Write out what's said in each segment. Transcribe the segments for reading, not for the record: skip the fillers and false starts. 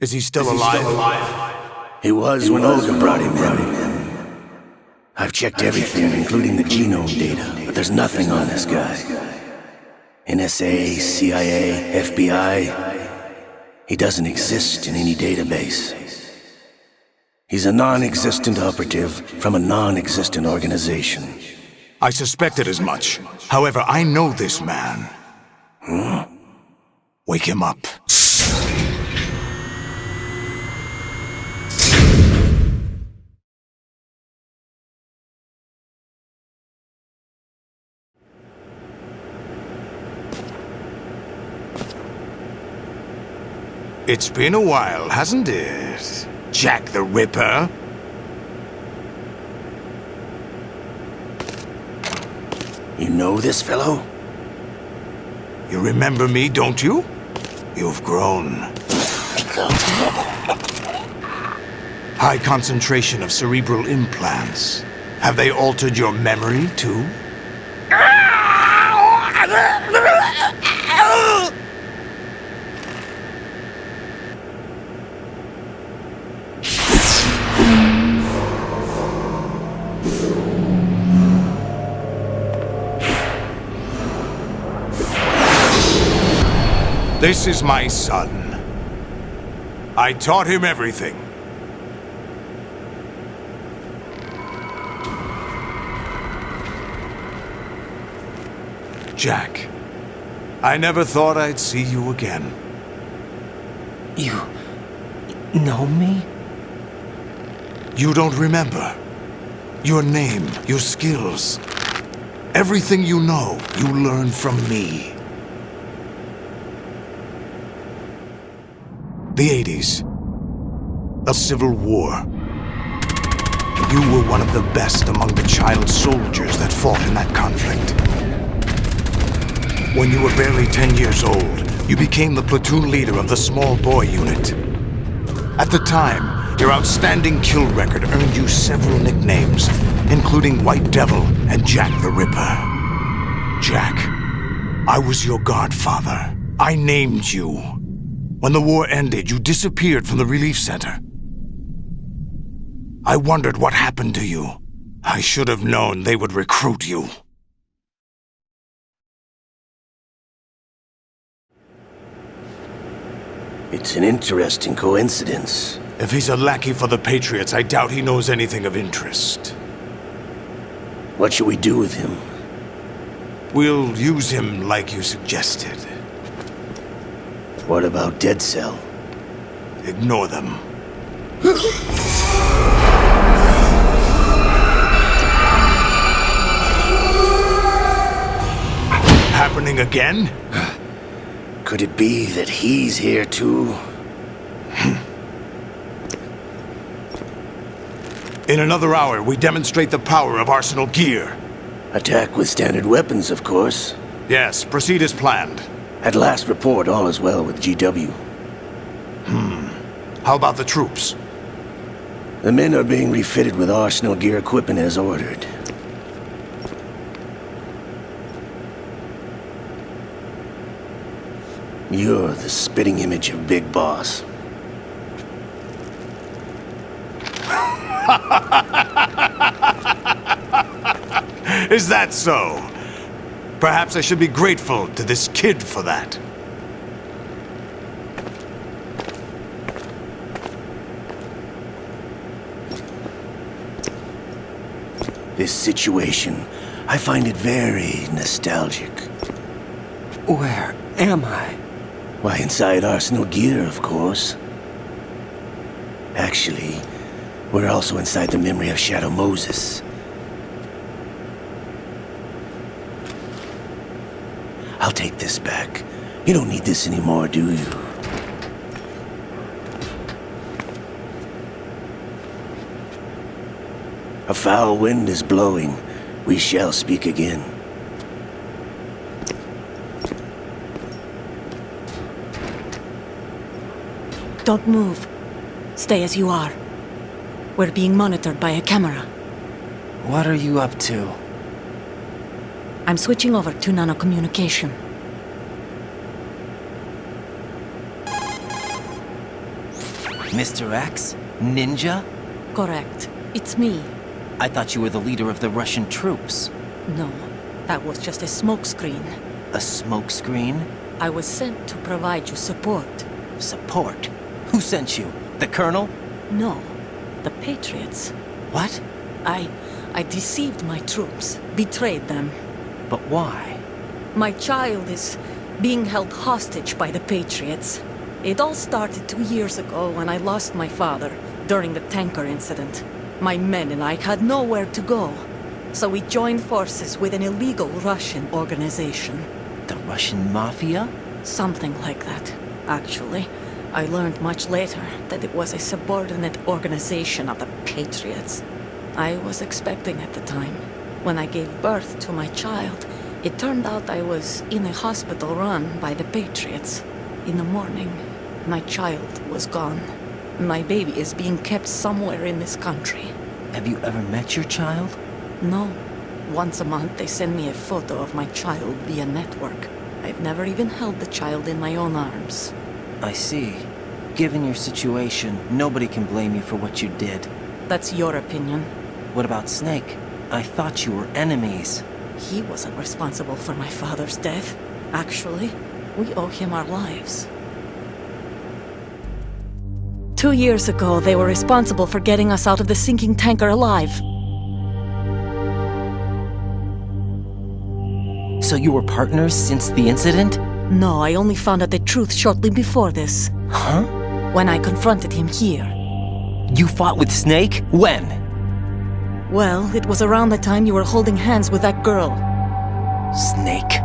Is he still alive? He was when Olga brought him in. I've checked everything, including the genome data, but there's nothing on this guy. NSA, CIA, FBI. He doesn't exist in any database. He's a non-existent operative from a non-existent organization. I suspected as much. However, I know this man. Wake him up. It's been a while, hasn't it? Jack the Ripper? You know this fellow? You remember me, don't you? You've grown. High concentration of cerebral implants. Have they altered your memory, too? This is my son. I taught him everything. Jack, I never thought I'd see you again. You know me? You don't remember. Your name, your skills. Everything you know, you learned from me. The 80s. A civil war. You were one of the best among the child soldiers that fought in that conflict. When you were barely 10 years old, you became the platoon leader of the small boy unit. At the time, your outstanding kill record earned you several nicknames, including White Devil and Jack the Ripper. Jack, I was your godfather. I named you. When the war ended, you disappeared from the relief center. I wondered what happened to you. I should have known they would recruit you. It's an interesting coincidence. If he's a lackey for the Patriots, I doubt he knows anything of interest. What should we do with him? We'll use him like you suggested. What about Dead Cell? Ignore them. Happening again? Could it be that he's here too? In another hour, we demonstrate the power of Arsenal gear. Attack with standard weapons, of course. Yes, proceed as planned. At last report, all is well with GW. How about the troops? The men are being refitted with Arsenal gear equipment as ordered. You're the spitting image of Big Boss. Is that so? Perhaps I should be grateful to this kid for that. This situation, I find it very nostalgic. Where am I? Why, inside Arsenal gear, of course. Actually, we're also inside the memory of Shadow Moses. I'll take this back. You don't need this anymore, do you? A foul wind is blowing. We shall speak again. Don't move. Stay as you are. We're being monitored by a camera. What are you up to? I'm switching over to nano-communication. Mr. X? Ninja? Correct. It's me. I thought you were the leader of the Russian troops. No, that was just a smokescreen. A smokescreen? I was sent to provide you support. Support? Who sent you? The Colonel? No, the Patriots. What? I deceived my troops, betrayed them. But why? My child is being held hostage by the Patriots. It all started 2 years ago when I lost my father during the tanker incident. My men and I had nowhere to go, so we joined forces with an illegal Russian organization. The Russian Mafia? Something like that, actually. I learned much later that it was a subordinate organization of the Patriots. I was expecting at the time. When I gave birth to my child, it turned out I was in a hospital run by the Patriots. In the morning, my child was gone. My baby is being kept somewhere in this country. Have you ever met your child? No. Once a month they send me a photo of my child via network. I've never even held the child in my own arms. I see. Given your situation, nobody can blame you for what you did. That's your opinion. What about Snake? I thought you were enemies. He wasn't responsible for my father's death. Actually, we owe him our lives. 2 years ago, they were responsible for getting us out of the sinking tanker alive. So you were partners since the incident? No, I only found out the truth shortly before this. Huh? When I confronted him here. You fought with Snake? When? Well, it was around the time you were holding hands with that girl. Snake.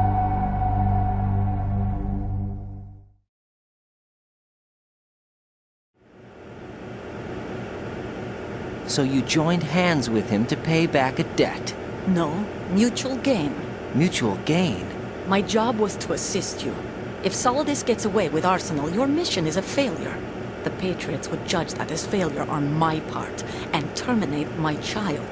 So you joined hands with him to pay back a debt. No, mutual gain. Mutual gain? My job was to assist you. If Solidus gets away with Arsenal, your mission is a failure. The Patriots would judge that as failure on my part and terminate my child.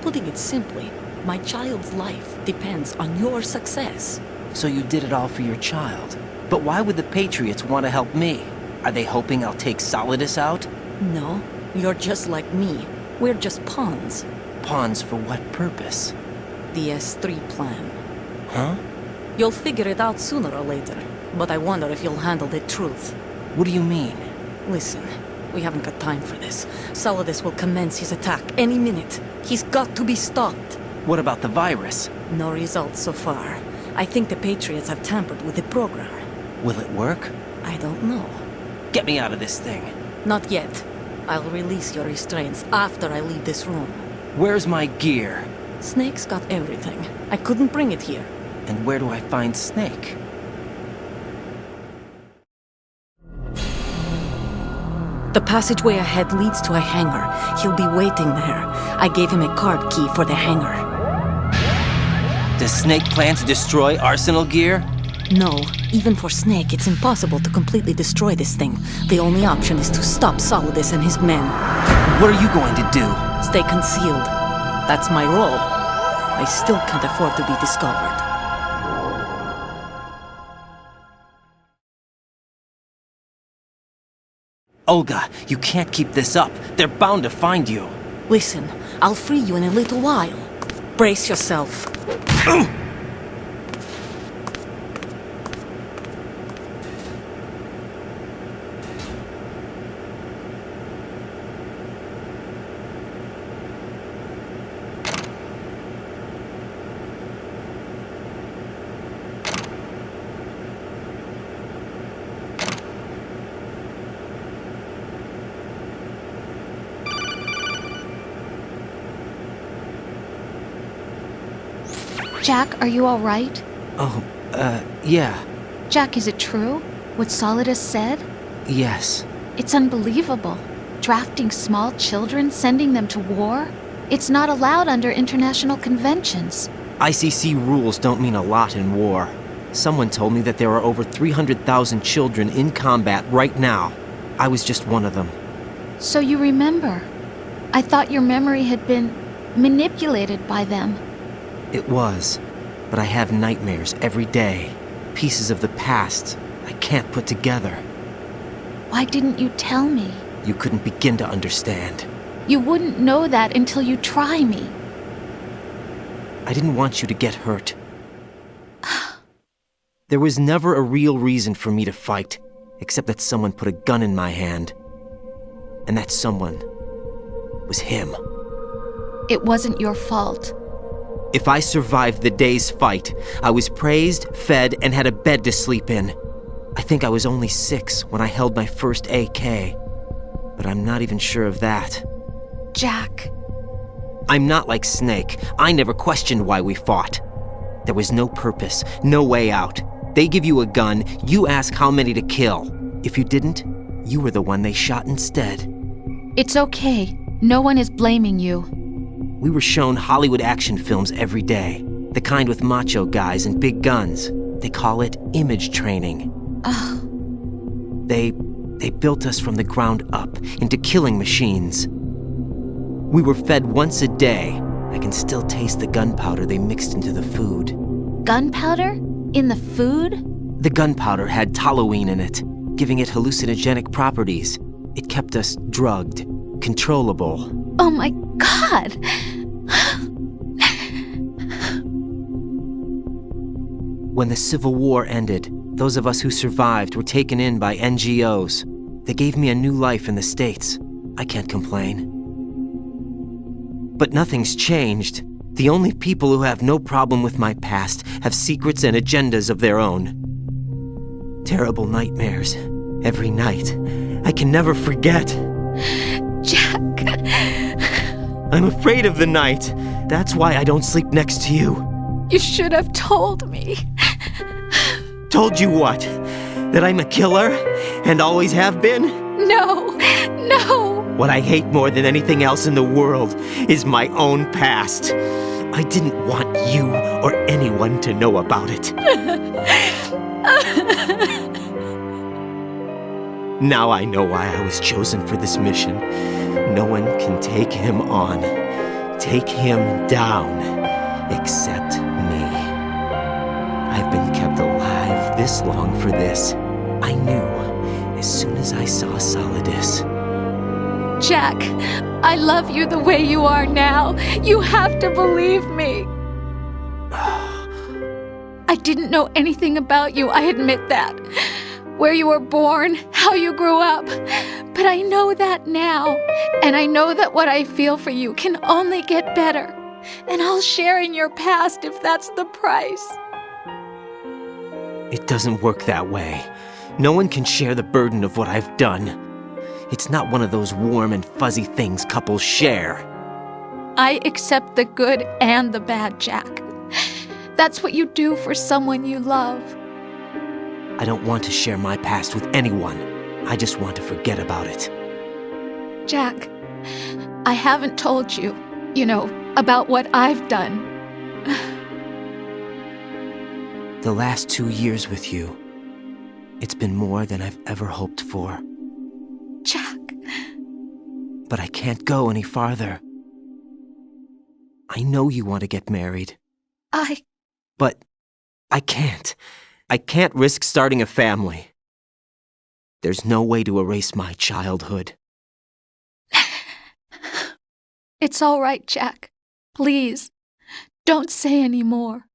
Putting it simply, my child's life depends on your success. So you did it all for your child. But why would the Patriots want to help me? Are they hoping I'll take Solidus out? No, you're just like me. We're just pawns. Pawns for what purpose? The S3 plan. Huh? You'll figure it out sooner or later, but I wonder if you'll handle the truth. What do you mean? Listen, we haven't got time for this. Solidus will commence his attack any minute. He's got to be stopped. What about the virus? No results so far. I think the Patriots have tampered with the program. Will it work? I don't know. Get me out of this thing. Not yet. I'll release your restraints after I leave this room. Where's my gear? Snake's got everything. I couldn't bring it here. And where do I find Snake? The passageway ahead leads to a hangar. He'll be waiting there. I gave him a card key for the hangar. Does Snake plan to destroy Arsenal gear? No, even for Snake, it's impossible to completely destroy this thing. The only option is to stop Solidus and his men. What are you going to do? Stay concealed. That's my role. I still can't afford to be discovered. Olga, you can't keep this up. They're bound to find you. Listen, I'll free you in a little while. Brace yourself. Jack, are you all right? Oh, yeah. Jack, is it true? What Solidus said? Yes. It's unbelievable. Drafting small children, sending them to war? It's not allowed under international conventions. ICC rules don't mean a lot in war. Someone told me that there are over 300,000 children in combat right now. I was just one of them. So you remember. I thought your memory had been manipulated by them. It was, but I have nightmares every day. Pieces of the past I can't put together. Why didn't you tell me? You couldn't begin to understand. You wouldn't know that until you try me. I didn't want you to get hurt. There was never a real reason for me to fight, except that someone put a gun in my hand. And that someone was him. It wasn't your fault. If I survived the day's fight, I was praised, fed, and had a bed to sleep in. I think I was only 6 when I held my first AK. But I'm not even sure of that. Jack. I'm not like Snake. I never questioned why we fought. There was no purpose, no way out. They give you a gun, you ask how many to kill. If you didn't, you were the one they shot instead. It's okay. No one is blaming you. We were shown Hollywood action films every day. The kind with macho guys and big guns. They call it image training. They built us from the ground up into killing machines. We were fed once a day. I can still taste the gunpowder they mixed into the food. Gunpowder? In the food? The gunpowder had toluene in it, giving it hallucinogenic properties. It kept us drugged, controllable. Oh my God! When the Civil War ended, those of us who survived were taken in by NGOs. They gave me a new life in the States. I can't complain. But nothing's changed. The only people who have no problem with my past have secrets and agendas of their own. Terrible nightmares. Every night. I can never forget. Jack! I'm afraid of the night. That's why I don't sleep next to you. You should have told me. Told you what? That I'm a killer? And always have been? No! No! What I hate more than anything else in the world is my own past. I didn't want you or anyone to know about it. Now I know why I was chosen for this mission. No one can take him on, take him down, except me. I've been kept alive this long for this. I knew as soon as I saw Solidus. Jack, I love you the way you are now. You have to believe me. I didn't know anything about you, I admit that. Where you were born, how you grew up. But I know that now. And I know that what I feel for you can only get better. And I'll share in your past if that's the price. It doesn't work that way. No one can share the burden of what I've done. It's not one of those warm and fuzzy things couples share. I accept the good and the bad, Jack. That's what you do for someone you love. I don't want to share my past with anyone. I just want to forget about it. Jack, I haven't told you, about what I've done. The last 2 years with you, it's been more than I've ever hoped for. Jack. But I can't go any farther. I know you want to get married. But I can't. I can't risk starting a family. There's no way to erase my childhood. It's all right, Jack. Please, don't say any more.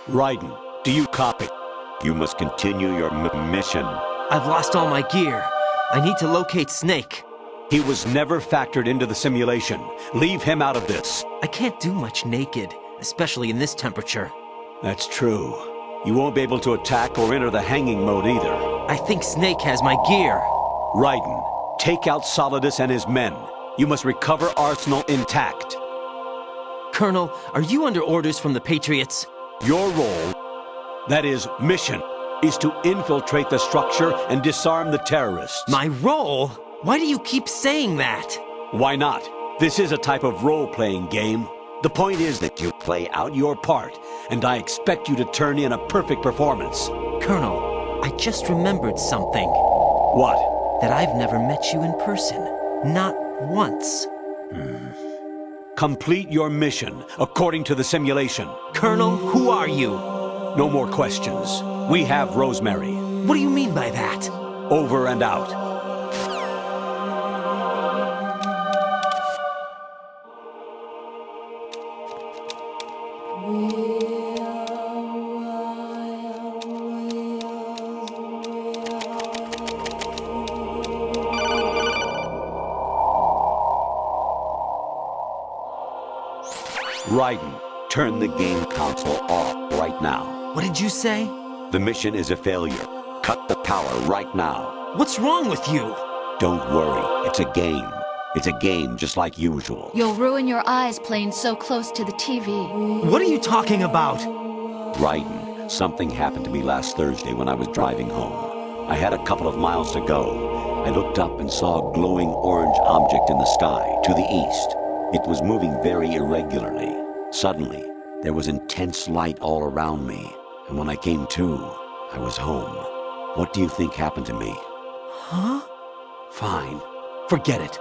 Raiden, do you copy? You must continue your mission. I've lost all my gear. I need to locate Snake. He was never factored into the simulation. Leave him out of this. I can't do much naked, especially in this temperature. That's true. You won't be able to attack or enter the hanging mode either. I think Snake has my gear. Raiden, take out Solidus and his men. You must recover Arsenal intact. Colonel, are you under orders from the Patriots? Your role, that is, mission, is to infiltrate the structure and disarm the terrorists. My role? Why do you keep saying that? Why not? This is a type of role-playing game. The point is that you play out your part, and I expect you to turn in a perfect performance. Colonel, I just remembered something. What? That I've never met you in person. Not once. Complete your mission, according to the simulation. Colonel, who are you? No more questions. We have Rosemary. What do you mean by that? Over and out. Raiden, turn the game console off right now. What did you say? The mission is a failure. Cut the power right now. What's wrong with you? Don't worry, it's a game. It's a game just like usual. You'll ruin your eyes playing so close to the TV. What are you talking about? Raiden, something happened to me last Thursday when I was driving home. I had a couple of miles to go. I looked up and saw a glowing orange object in the sky, to the east. It was moving very irregularly. Suddenly, there was intense light all around me, and when I came to, I was home. What do you think happened to me? Huh? Fine. Forget it.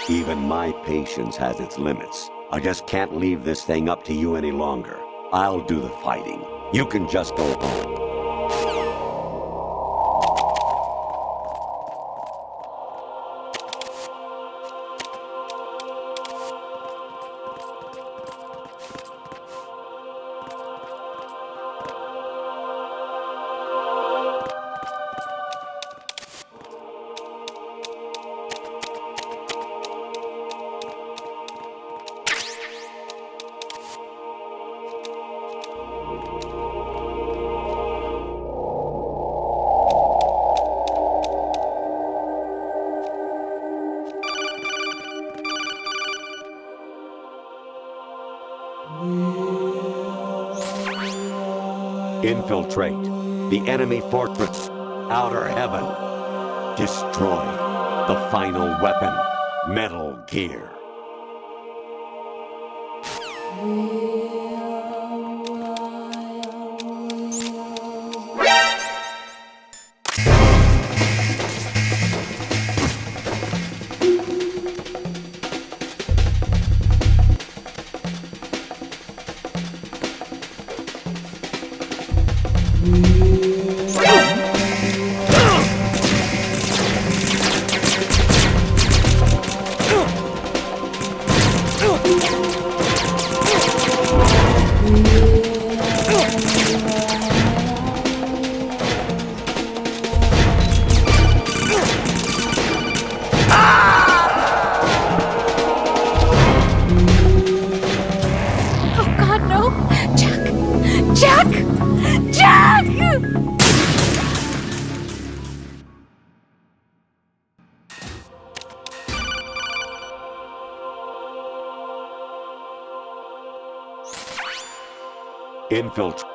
Even my patience has its limits. I just can't leave this thing up to you any longer. I'll do the fighting. You can just go home. Infiltrate the enemy fortress, outer heaven. Destroy the final weapon, Metal Gear. Infiltrate.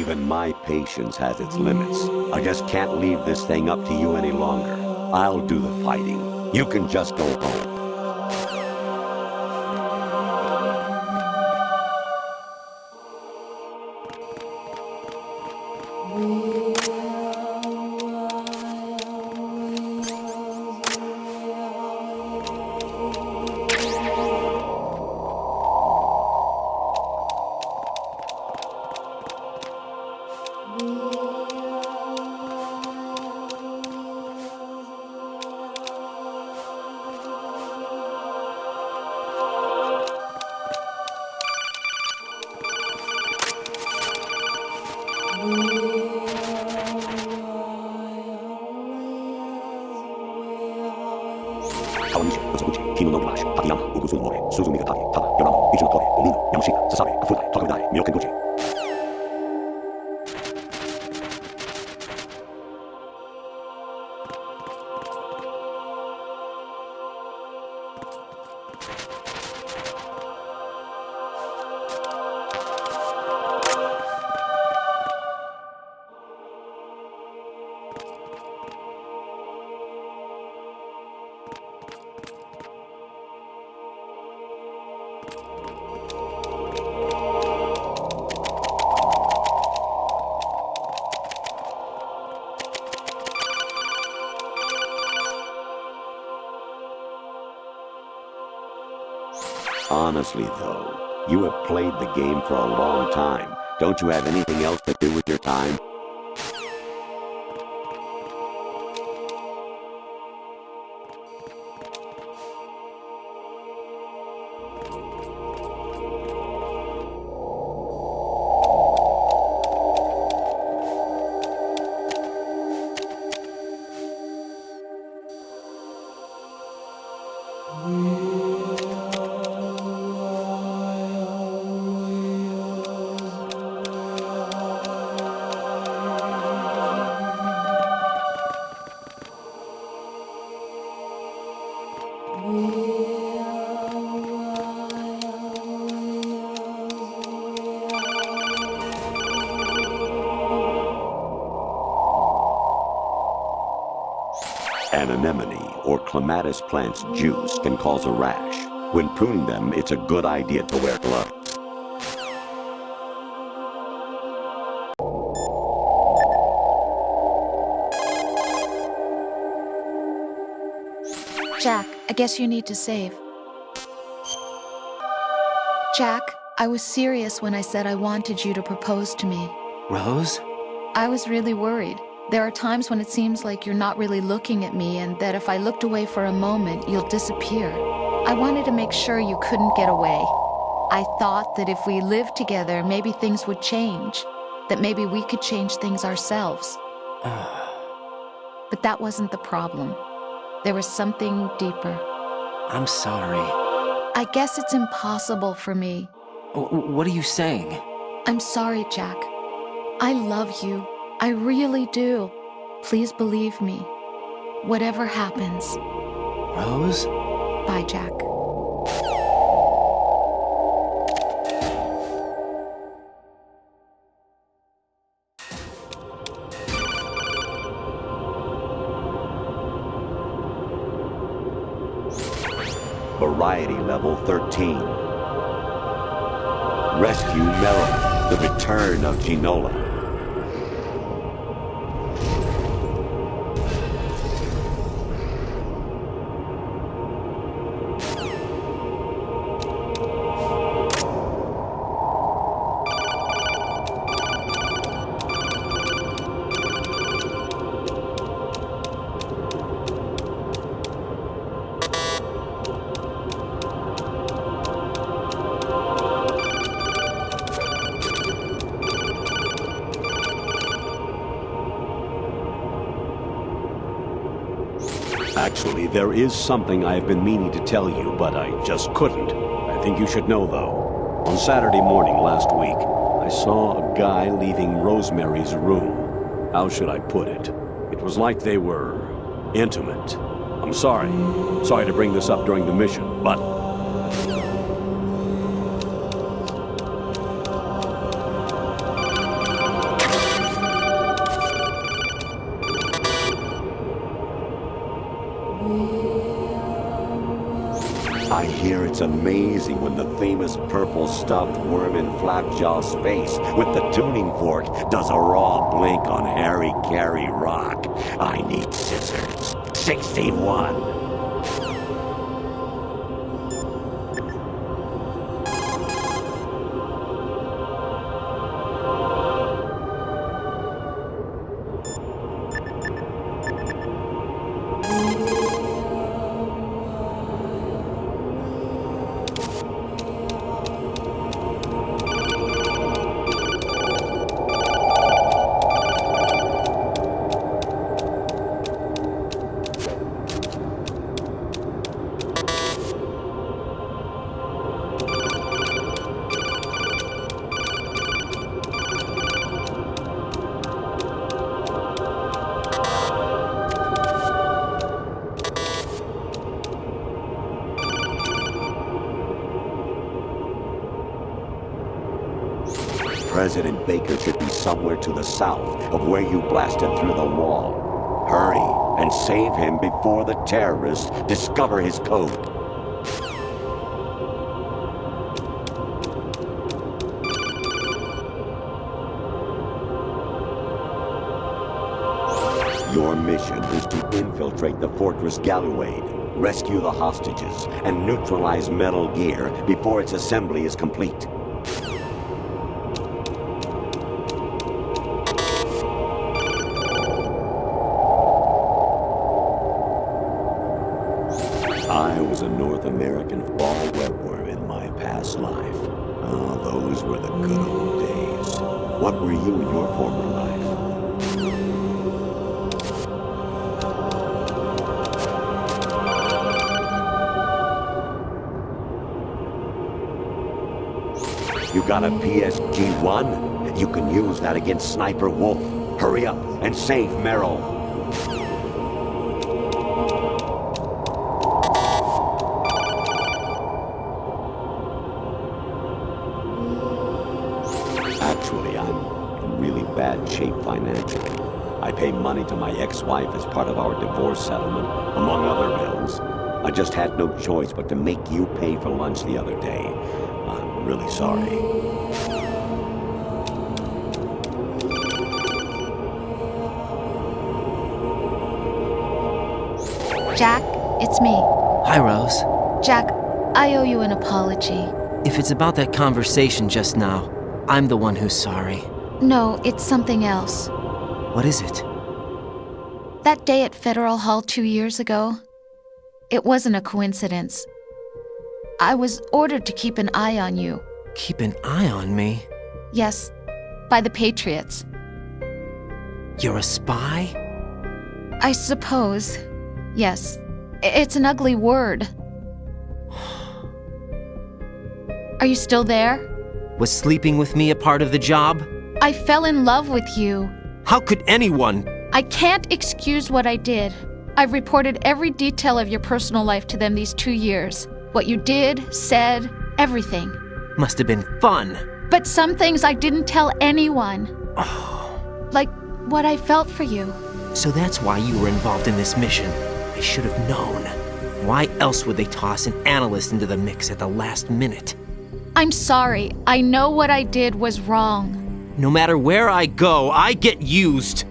Even my patience has its limits. I just can't leave this thing up to you any longer. I'll do the fighting. You can just go home. Honestly, though, you have played the game for a long time. Don't you have anything else to do with your time? An anemone or clematis plant's juice can cause a rash. When pruning them, it's a good idea to wear gloves. Jack, I guess you need to save. Jack, I was serious when I said I wanted you to propose to me. Rose? I was really worried. There are times when it seems like you're not really looking at me and that if I looked away for a moment, you'll disappear. I wanted to make sure you couldn't get away. I thought that if we lived together, maybe things would change. That maybe we could change things ourselves. But that wasn't the problem. There was something deeper. I'm sorry. I guess it's impossible for me. What are you saying? I'm sorry, Jack. I love you. I really do. Please believe me. Whatever happens. Rose? Bye, Jack. Variety level 13. Rescue Merrill, the return of Ginola. Actually, there is something I have been meaning to tell you, but I just couldn't. I think you should know, though. On Saturday morning last week, I saw a guy leaving Rosemary's room. How should I put it? It was like they were intimate. I'm sorry. Sorry to bring this up during the mission, but I hear it's amazing when the famous purple stuffed worm in Flapjaw Space with the tuning fork does a raw blink on Harry Carey Rock. I need scissors. 61. President Baker should be somewhere to the south of where you blasted through the wall. Hurry and save him before the terrorists discover his code. Your mission is to infiltrate the Fortress Gallowade, rescue the hostages, and neutralize Metal Gear before its assembly is complete. I was a North American fall webworm in my past life. Oh, those were the good old days. What were you in your former life? You got a PSG-1? You can use that against Sniper Wolf. Hurry up and save Merrill. Actually, I'm in really bad shape financially. I pay money to my ex-wife as part of our divorce settlement, among other bills. I just had no choice but to make you pay for lunch the other day. I'm really sorry. Jack, it's me. Hi, Rose. Jack, I owe you an apology. If it's about that conversation just now, I'm the one who's sorry. No, it's something else. What is it? That day at Federal Hall 2 years ago, it wasn't a coincidence. I was ordered to keep an eye on you. Keep an eye on me? Yes, by the Patriots. You're a spy? I suppose. Yes. It's an ugly word. Are you still there? Was sleeping with me a part of the job? I fell in love with you. How could anyone? I can't excuse what I did. I've reported every detail of your personal life to them these 2 years. What you did, said, everything. Must have been fun. But some things I didn't tell anyone. Like what I felt for you. So that's why you were involved in this mission. I should have known. Why else would they toss an analyst into the mix at the last minute? I'm sorry. I know what I did was wrong. No matter where I go, I get used.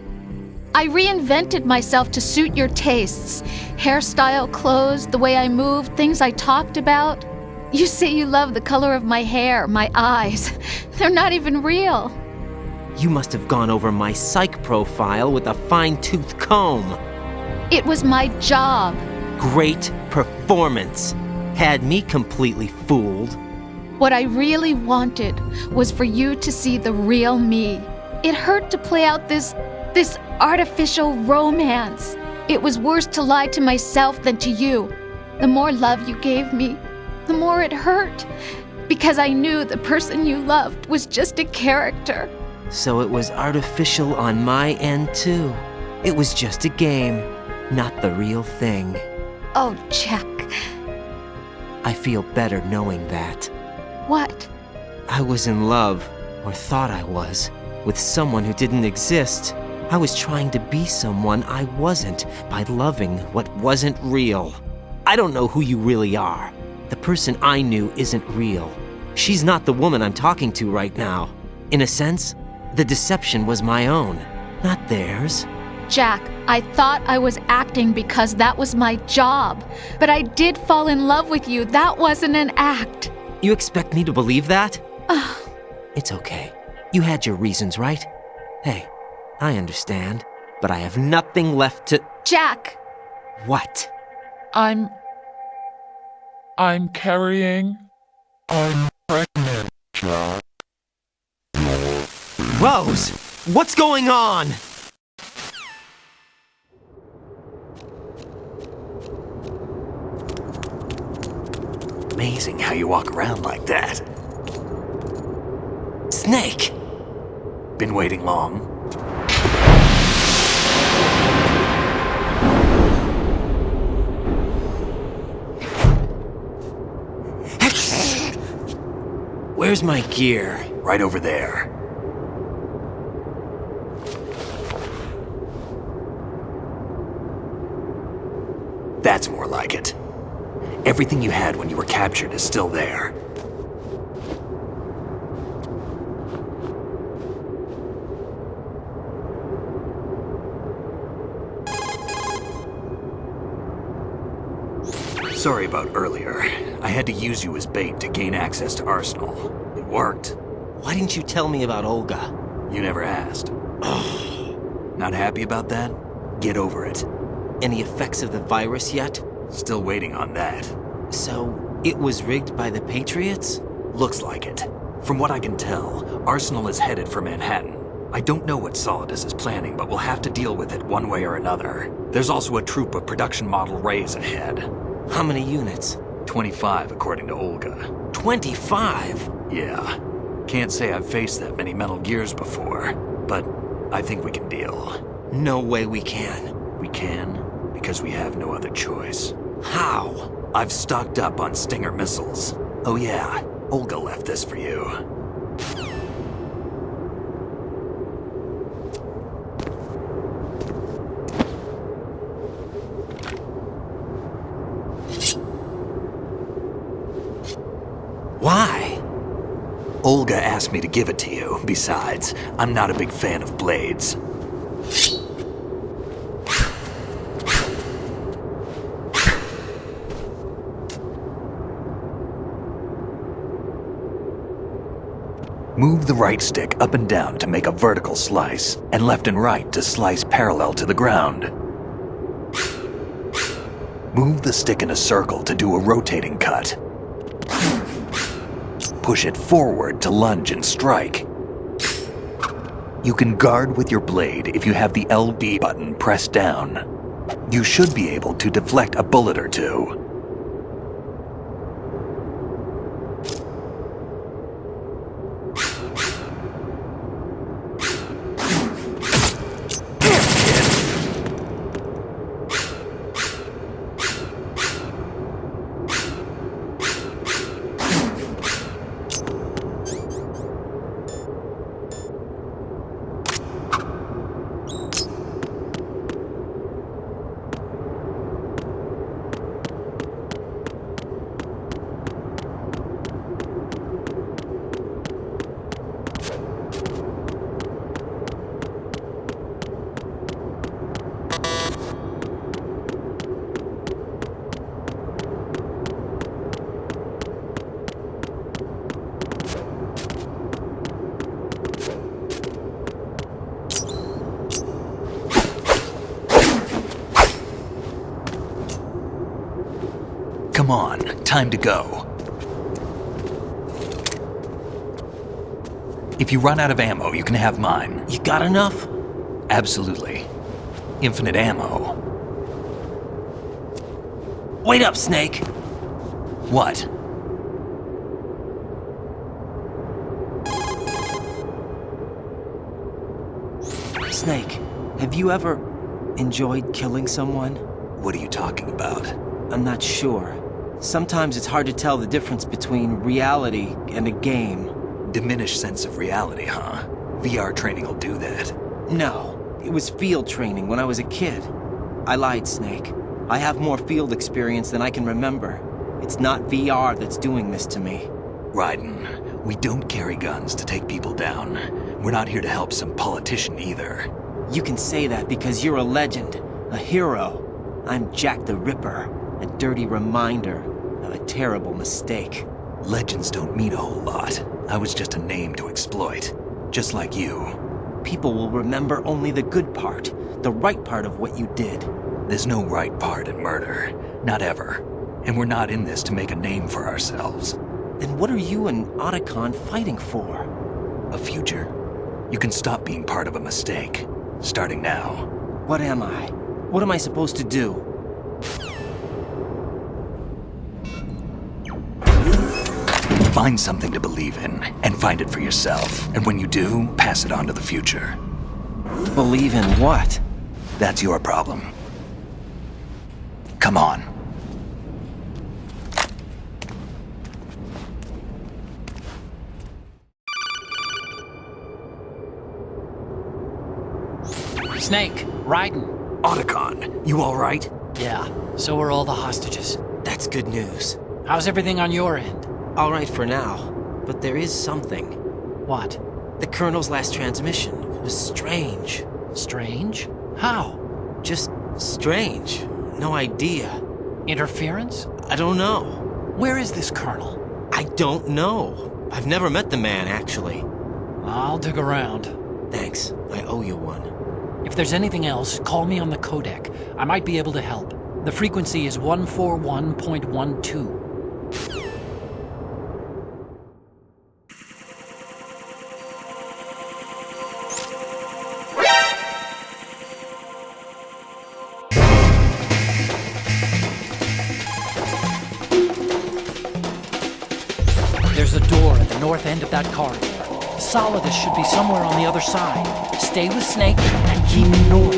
I reinvented myself to suit your tastes. Hairstyle, clothes, the way I moved, things I talked about. You say you love the color of my hair, my eyes. They're not even real. You must have gone over my psych profile with a fine-tooth comb. It was my job. Great performance. Had me completely fooled. What I really wanted was for you to see the real me. It hurt to play out this artificial romance. It was worse to lie to myself than to you. The more love you gave me, the more it hurt. Because I knew the person you loved was just a character. So it was artificial on my end too. It was just a game, not the real thing. Oh, Jack. I feel better knowing that. What? I was in love, or thought I was, with someone who didn't exist. I was trying to be someone I wasn't by loving what wasn't real. I don't know who you really are, The person I knew isn't real. She's not the woman I'm talking to right now. In a sense, the deception was my own, not theirs. Jack, I thought I was acting because that was my job. But I did fall in love with you. That wasn't an act. You expect me to believe that? It's okay. You had your reasons, right? Hey, I understand, but I have nothing left to... Jack! What? I'm carrying. I'm pregnant, Jack. Rose! What's going on? Amazing how you walk around like that. Snake! Been waiting long? Where's my gear? Right over there. That's more like it. Everything you had when you were captured is still there. Sorry about earlier. I had to use you as bait to gain access to Arsenal. It worked. Why didn't you tell me about Olga? You never asked. Not happy about that? Get over it. Any effects of the virus yet? Still waiting on that. So, it was rigged by the Patriots? Looks like it. From what I can tell, Arsenal is headed for Manhattan. I don't know what Solidus is planning, but we'll have to deal with it one way or another. There's also a troop of production model Rays ahead. How many units? 25, according to Olga. 25? Yeah. Can't say I've faced that many Metal Gears before, but I think we can deal. No way we can. We can, because we have no other choice. How? I've stocked up on Stinger missiles. Oh yeah, Olga left this for you. Why? Olga asked me to give it to you. Besides, I'm not a big fan of blades. Move the right stick up and down to make a vertical slice, and left and right to slice parallel to the ground. Move the stick in a circle to do a rotating cut. Push it forward to lunge and strike. You can guard with your blade if you have the LB button pressed down. You should be able to deflect a bullet or two. Come on, time to go. If you run out of ammo, you can have mine. You got enough? Absolutely. Infinite ammo. Wait up, Snake! What? Snake, have you ever enjoyed killing someone? What are you talking about? I'm not sure. Sometimes it's hard to tell the difference between reality and a game. Diminished sense of reality, huh? VR training will do that. No, it was field training when I was a kid. I lied, Snake. I have more field experience than I can remember. It's not VR that's doing this to me. Raiden, we don't carry guns to take people down. We're not here to help some politician either. You can say that because you're a legend, a hero. I'm Jack the Ripper, a dirty reminder of a terrible mistake. Legends don't mean a whole lot. I was just a name to exploit, just like you. People will remember only the good part, the right part of what you did. There's no right part in murder, not ever. And we're not in this to make a name for ourselves. Then what are you and Otacon fighting for? A future. You can stop being part of a mistake, starting now. What am I? What am I supposed to do? Find something to believe in, and find it for yourself. And when you do, pass it on to the future. Believe in what? That's your problem. Come on. Snake, Raiden. Otacon, you all right? Yeah, so are all the hostages. That's good news. How's everything on your end? All right for now, but there is something. What? The Colonel's last transmission was strange. Strange? How? Just strange. No idea. Interference? I don't know. Where is this Colonel? I don't know. I've never met the man, actually. I'll dig around. Thanks. I owe you one. If there's anything else, call me on the codec. I might be able to help. The frequency is 141.12. There's a door at the north end of that corridor. Solidus should be somewhere on the other side. Stay with Snake and keep north.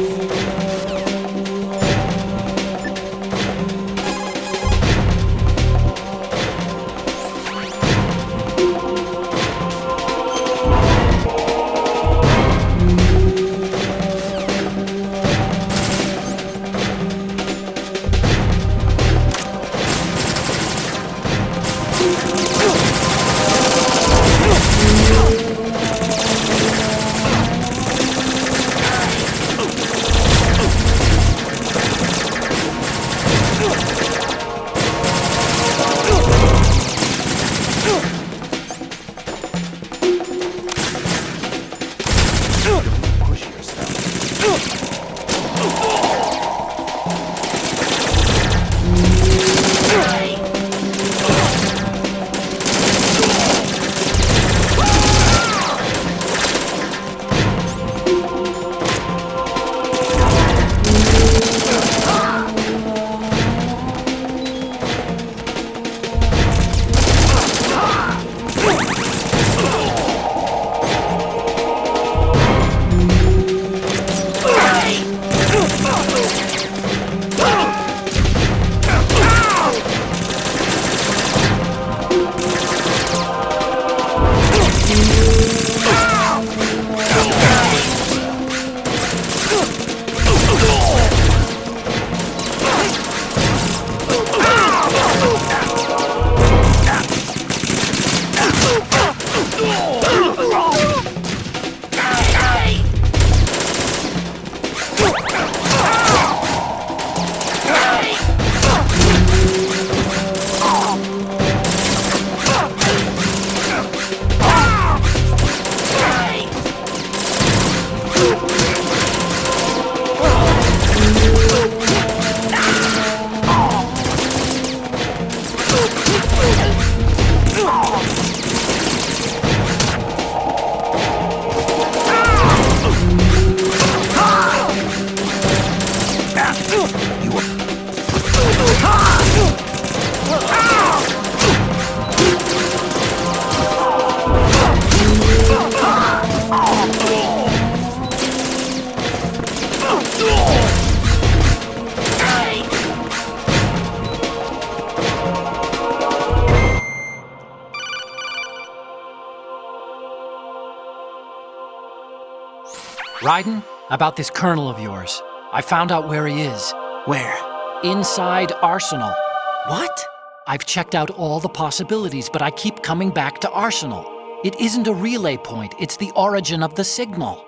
Raiden, about this colonel of yours. I found out where he is. Where? Inside Arsenal. What? I've checked out all the possibilities, but I keep coming back to Arsenal. It isn't a relay point, it's the origin of the signal.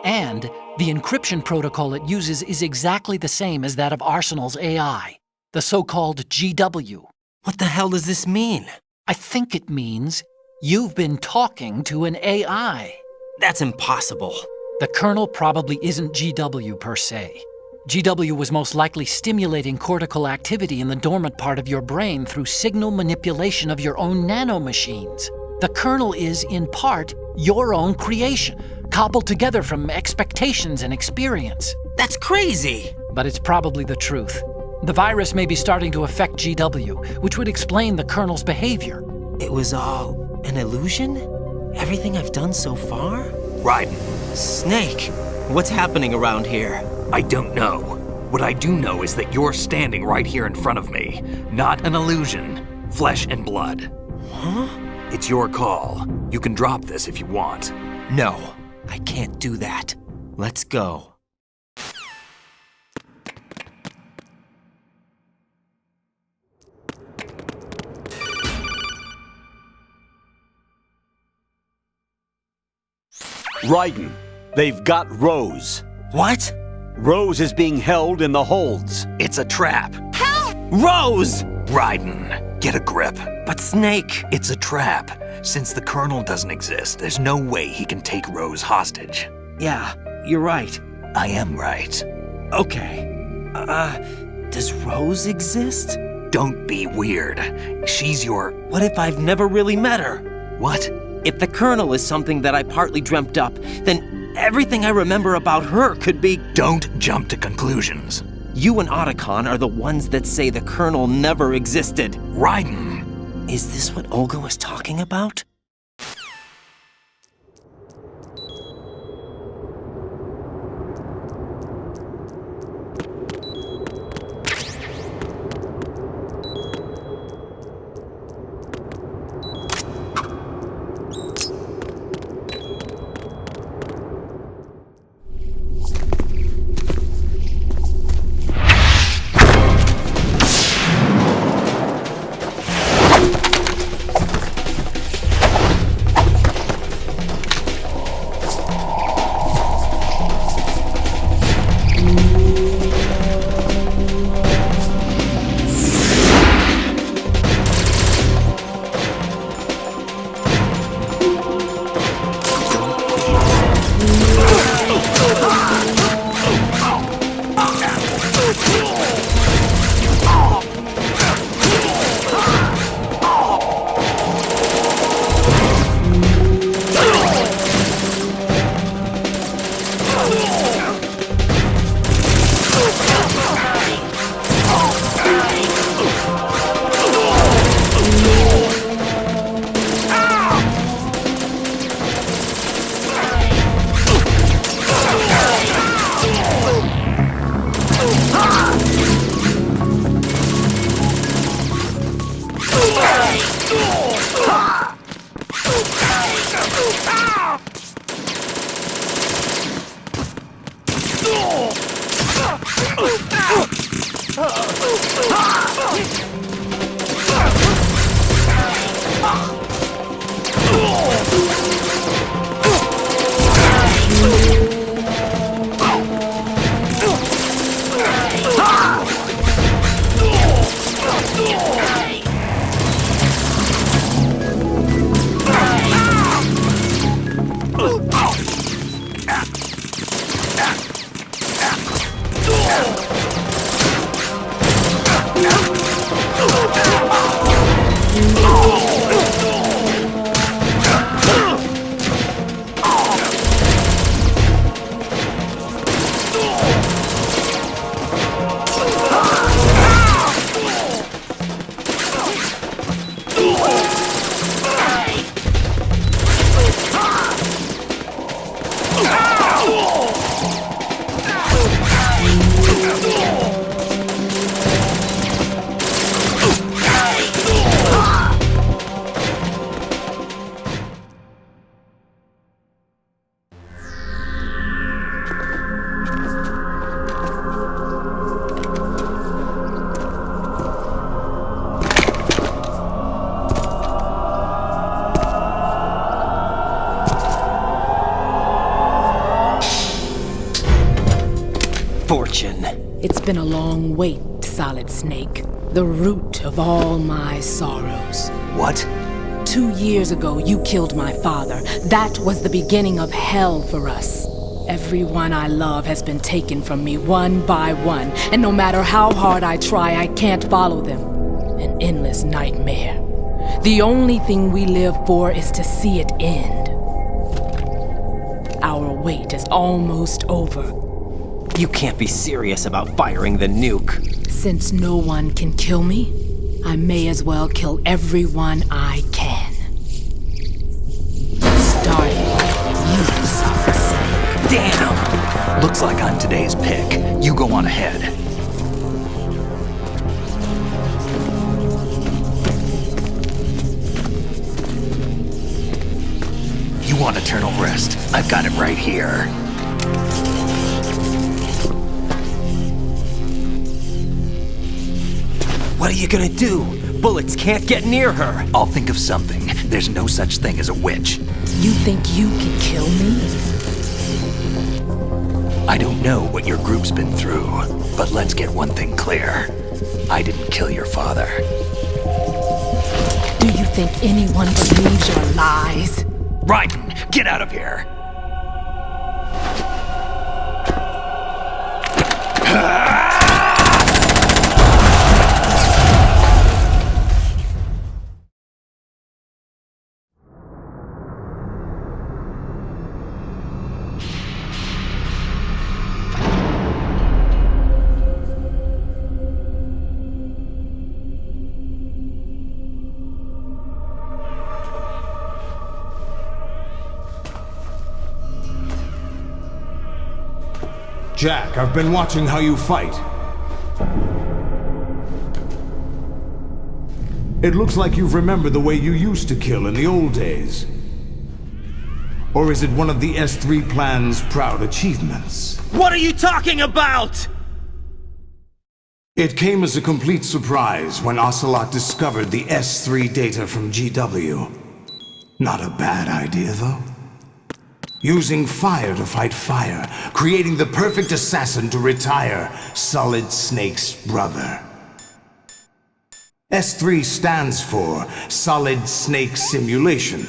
And the encryption protocol it uses is exactly the same as that of Arsenal's AI, the so-called GW. What the hell does this mean? I think it means you've been talking to an AI. That's impossible. The kernel probably isn't GW per se. GW was most likely stimulating cortical activity in the dormant part of your brain through signal manipulation of your own nanomachines. The kernel is, in part, your own creation, cobbled together from expectations and experience. That's crazy! But it's probably the truth. The virus may be starting to affect GW, which would explain the kernel's behavior. It was all an illusion? Everything I've done so far? Raiden, Snake, what's happening around here? I don't know. What I do know is that you're standing right here in front of me. Not an illusion. Flesh and blood. Huh? It's your call. You can drop this if you want. No, I can't do that. Let's go. Raiden, they've got Rose. What? Rose is being held in the holds. It's a trap. Rose! Raiden, get a grip. But Snake... It's a trap. Since the Colonel doesn't exist, there's no way he can take Rose hostage. Yeah, you're right. I am right. Okay. Does Rose exist? Don't be weird. She's your... What if I've never really met her? What? If the Colonel is something that I partly dreamt up, then everything I remember about her could be... Don't jump to conclusions. You and Otacon are the ones that say the Colonel never existed. Raiden! Is this what Olga was talking about? fortune. It's been a long wait, Solid Snake. The root of all my sorrows. What? 2 years ago, you killed my father. That was the beginning of hell for us. Everyone I love has been taken from me one by one, and no matter how hard I try, I can't follow them. An endless nightmare. The only thing we live for is to see it end. Our wait is almost over. You can't be serious about firing the nuke. Since no one can kill me, I may as well kill everyone I can. Starting with you, Solid Snake. Damn! Looks like I'm today's pick. You go on ahead. You want eternal rest? I've got it right here. What are you gonna do? Bullets can't get near her. I'll think of something. There's no such thing as a witch. You think you can kill me? I don't know what your group's been through, but let's get one thing clear. I didn't kill your father. Do you think anyone believes your lies? Raiden, get out of here! Jack, I've been watching how you fight. It looks like you've remembered the way you used to kill in the old days. Or is it one of the S3 plan's proud achievements? What are you talking about? It came as a complete surprise when Ocelot discovered the S3 data from GW. Not a bad idea, though. Using fire to fight fire, creating the perfect assassin to retire Solid Snake's brother. S3 stands for Solid Snake Simulation.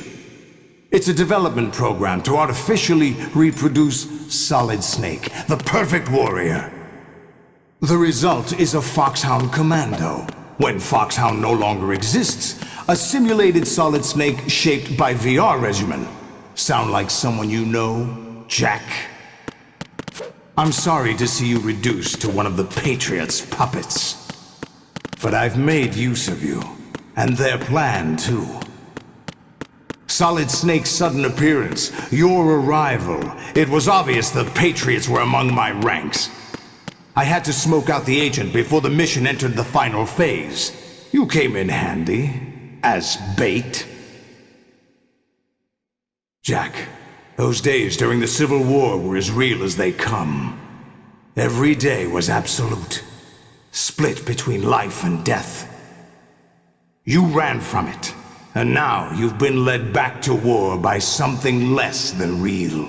It's a development program to artificially reproduce Solid Snake, the perfect warrior. The result is a Foxhound Commando. When Foxhound no longer exists, a simulated Solid Snake shaped by VR regimen. Sound like someone you know, Jack? I'm sorry to see you reduced to one of the Patriots' puppets. But I've made use of you, and their plan too. Solid Snake's sudden appearance, your arrival, it was obvious the Patriots were among my ranks. I had to smoke out the agent before the mission entered the final phase. You came in handy, as bait. Jack, those days during the Civil War were as real as they come. Every day was absolute, split between life and death. You ran from it, and now you've been led back to war by something less than real.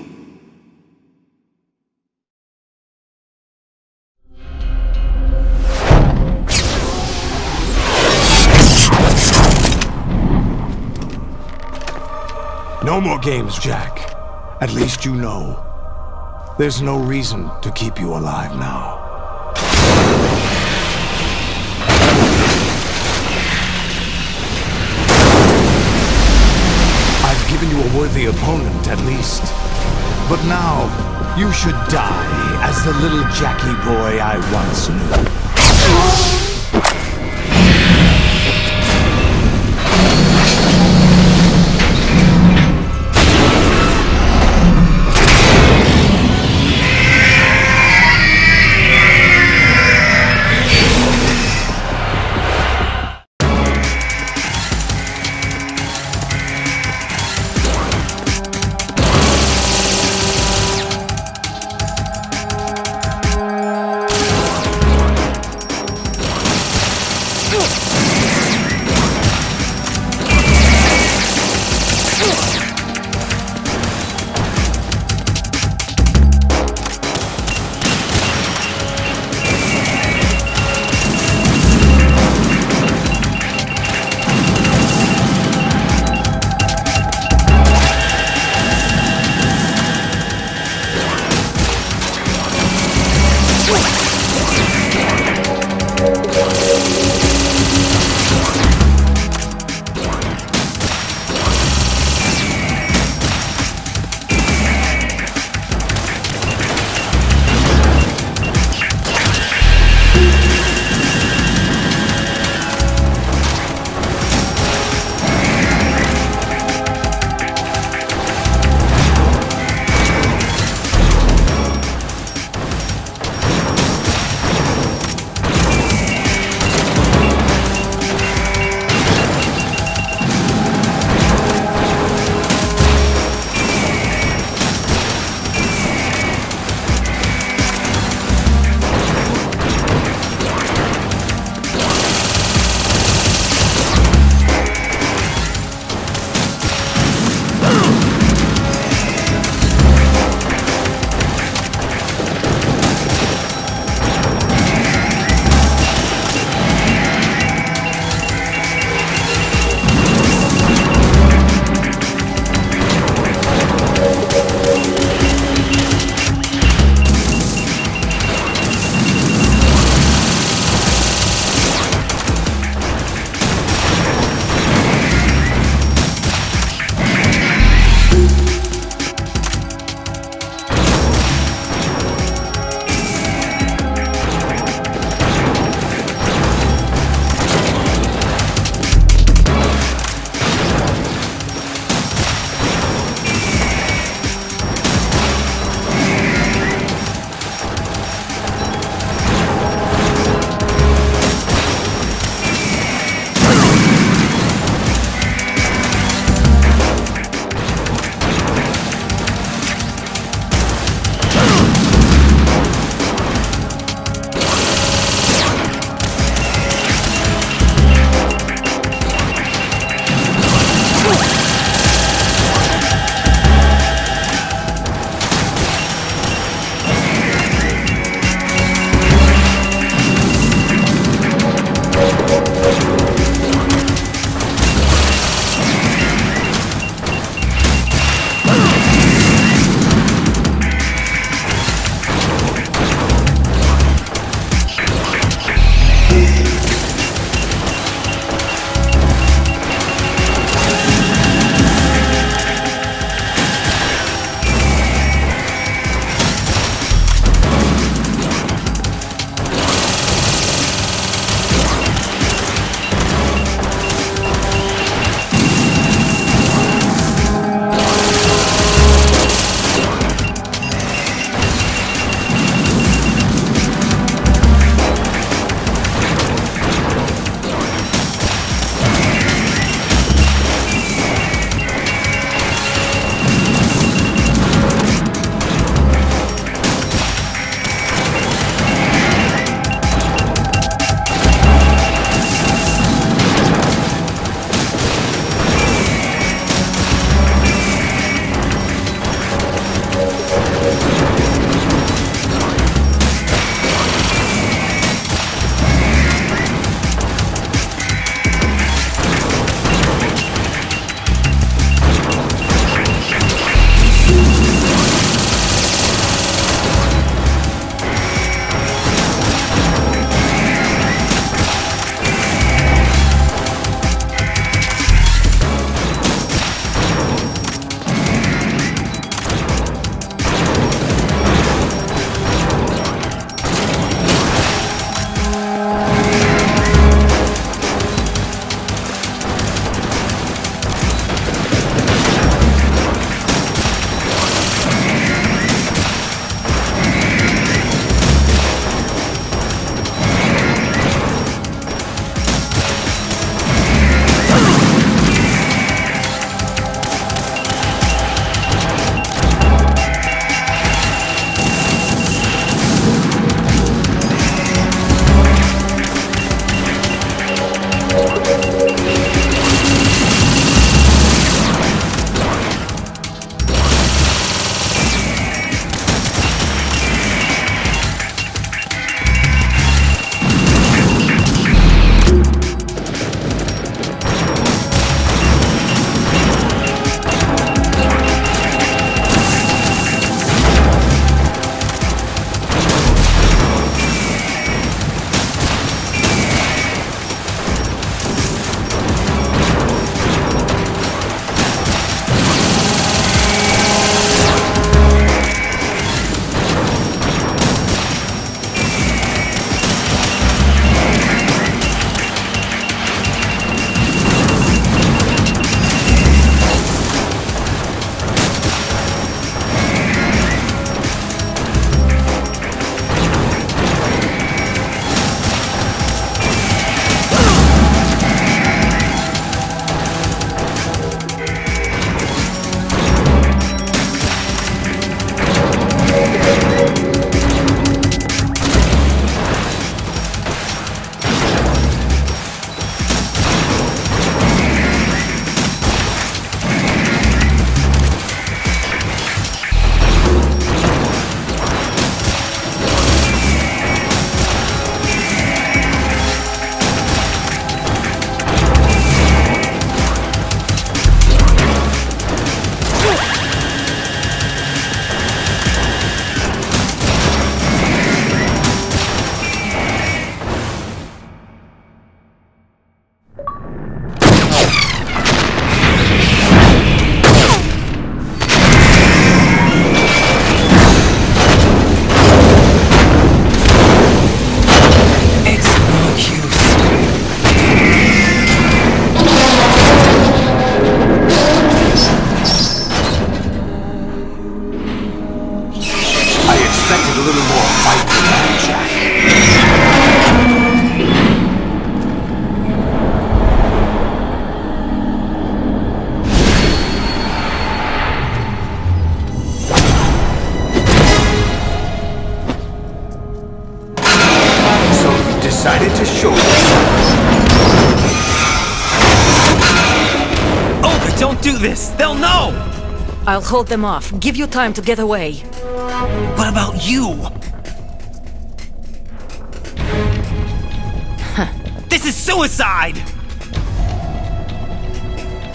No more games, Jack. At least you know. There's no reason to keep you alive now. I've given you a worthy opponent, at least. But now, you should die as the little Jackie boy I once knew. decided to show you. Olga, don't do this! They'll know! I'll hold them off. Give you time to get away. What about you? This is suicide!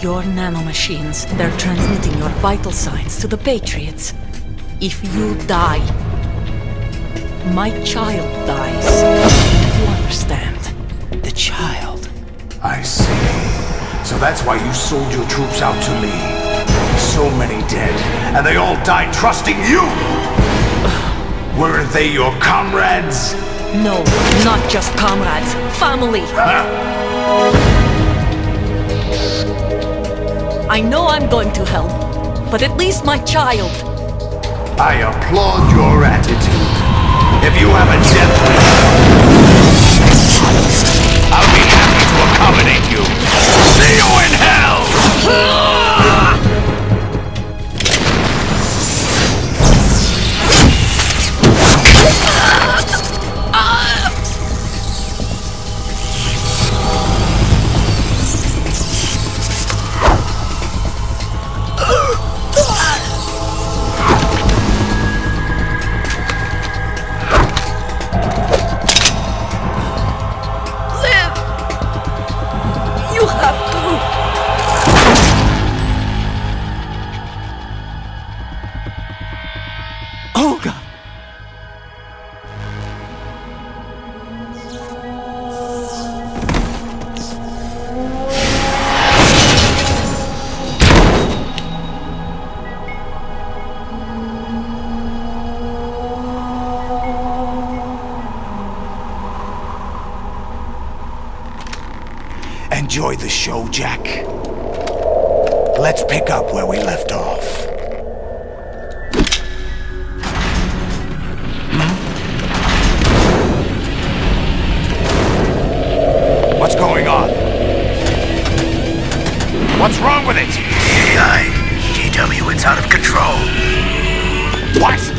Your nanomachines, they're transmitting your vital signs to the Patriots. If you die, my child dies. You understand? The child. I see. So that's why you sold your troops out to me. So many dead, and they all died trusting you! Weren't they your comrades? No, not just comrades. Family. I know I'm going to hell, but at least my child. I applaud your attitude. If you have a death wish, I'll be happy to accommodate you. See you in hell! Enjoy the show, Jack. Let's pick up where we left off. What's going on? What's wrong with it? AI, GW, it's out of control. What?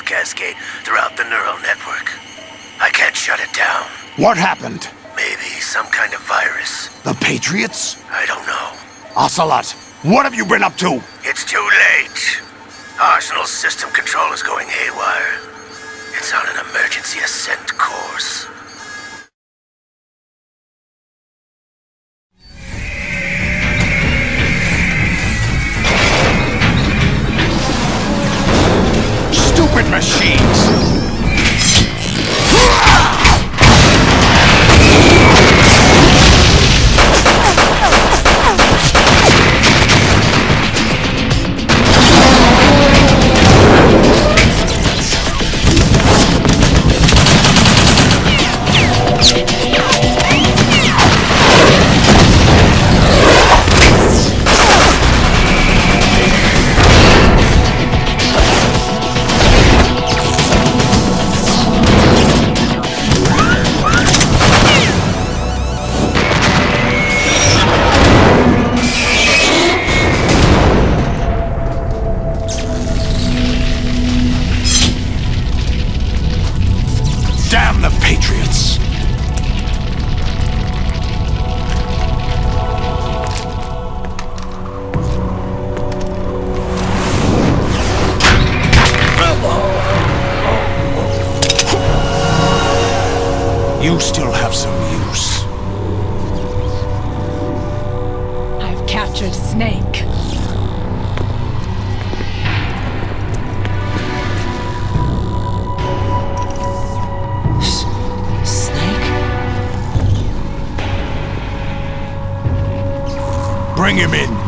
Cascade throughout the neural network. I can't shut it down. What happened? Maybe some kind of virus. The Patriots? I don't know. Ocelot, what have you been up to? It's too late. Arsenal's system control is going haywire. It's on an emergency ascent course. Stupid machines! Damn the Patriots! You still have some use. I've captured Snake. Bring him in.